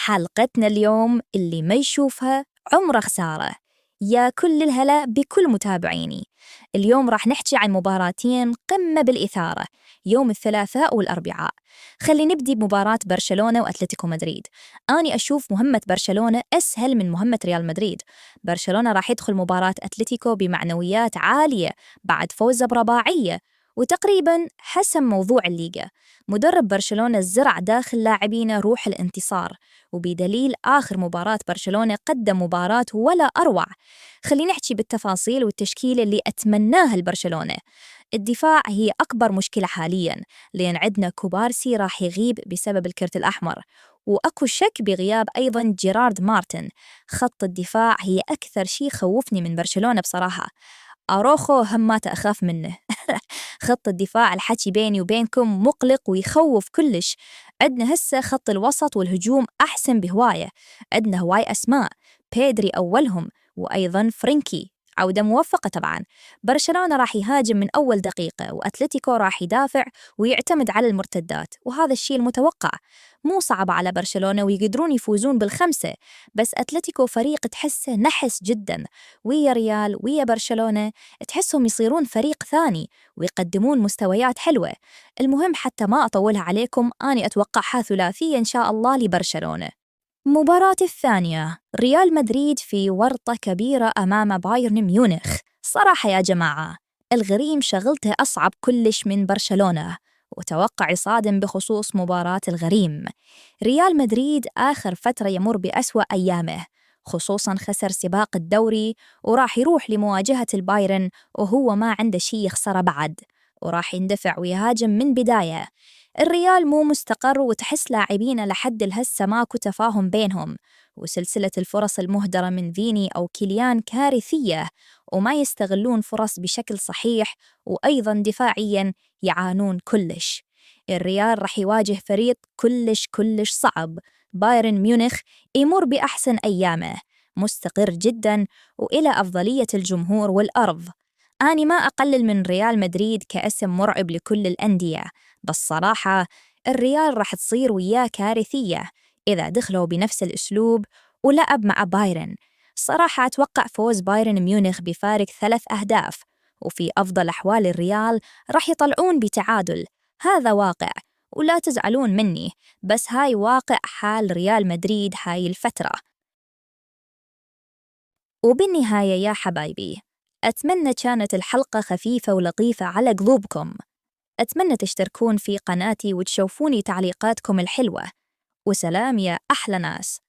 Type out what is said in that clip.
حلقتنا اليوم اللي ما يشوفها عمره خسارة. يا كل الهلا بكل متابعيني. اليوم راح نحكي عن مباراتين قمة بالإثارة يوم الثلاثاء والأربعاء. خلي نبدي بمباراة برشلونة وأتلتيكو مدريد. أني أشوف مهمة برشلونة أسهل من مهمة ريال مدريد. برشلونة راح يدخل مباراة أتلتيكو بمعنويات عالية بعد فوزه برباعية، وتقريباً حسم موضوع الليغا. مدرب برشلونة زرع داخل لاعبينه روح الانتصار، وبدليل آخر مباراة برشلونة قدم مباراة ولا أروع. خلينا نحكي بالتفاصيل والتشكيلة اللي أتمناها لبرشلونة. الدفاع هي أكبر مشكلة حالياً، لأن عندنا كوبارسي راح يغيب بسبب الكرت الأحمر، وأكو شك بغياب أيضاً جيرارد مارتن. خط الدفاع هي أكثر شيء خوفني من برشلونة بصراحة. أروخو هم ما أخاف منه. خط الدفاع الحكي بيني وبينكم مقلق ويخوف كلش. عندنا هسه خط الوسط والهجوم أحسن بهواية. عندنا هواي أسماء، بيدري أولهم، وأيضاً فرينكي عودة موفقة طبعاً. برشلونة راح يهاجم من أول دقيقة، وأتلتيكو راح يدافع ويعتمد على المرتدات، وهذا الشيء المتوقع. مو صعب على برشلونة ويقدرون يفوزون بالخمسة، بس أتلتيكو فريق تحسه نحس جداً. ويا ريال ويا برشلونة تحسهم يصيرون فريق ثاني ويقدمون مستويات حلوة. المهم حتى ما أطولها عليكم، أنا أتوقعها ثلاثية إن شاء الله لبرشلونة. مباراة الثانية، ريال مدريد في ورطة كبيرة أمام بايرن ميونخ. صراحة يا جماعة، الغريم شغلته أصعب كلش من برشلونة، وتوقع صادم بخصوص مباراة الغريم. ريال مدريد آخر فترة يمر بأسوأ أيامه، خصوصاً خسر سباق الدوري وراح يروح لمواجهة البايرن وهو ما عنده شي يخسره بعد، وراح يندفع ويهاجم من بداية. الريال مو مستقر، وتحس لاعبين لحد الهسه ماكو تفاهم بينهم، وسلسلة الفرص المهدرة من فيني أو كيليان كارثية، وما يستغلون فرص بشكل صحيح، وأيضاً دفاعياً يعانون كلش. الريال رح يواجه فريق كلش صعب. بايرن ميونخ يمر بأحسن أيامه، مستقر جداً وإلى أفضلية الجمهور والأرض. أنا ما أقلل من ريال مدريد كاسم مرعب لكل الأندية، بس صراحة الريال راح تصير وياه كارثية إذا دخلوا بنفس الأسلوب ولعب مع بايرن. صراحة أتوقع فوز بايرن ميونخ بفارق 3 أهداف، وفي أفضل أحوال الريال راح يطلعون بتعادل. هذا واقع، ولا تزعلون مني، بس هاي واقع حال ريال مدريد هاي الفترة. وبالنهاية يا حبايبي، أتمنى كانت الحلقة خفيفة ولطيفة على قلوبكم. أتمنى تشتركون في قناتي وتشوفوني تعليقاتكم الحلوة. وسلام يا أحلى ناس.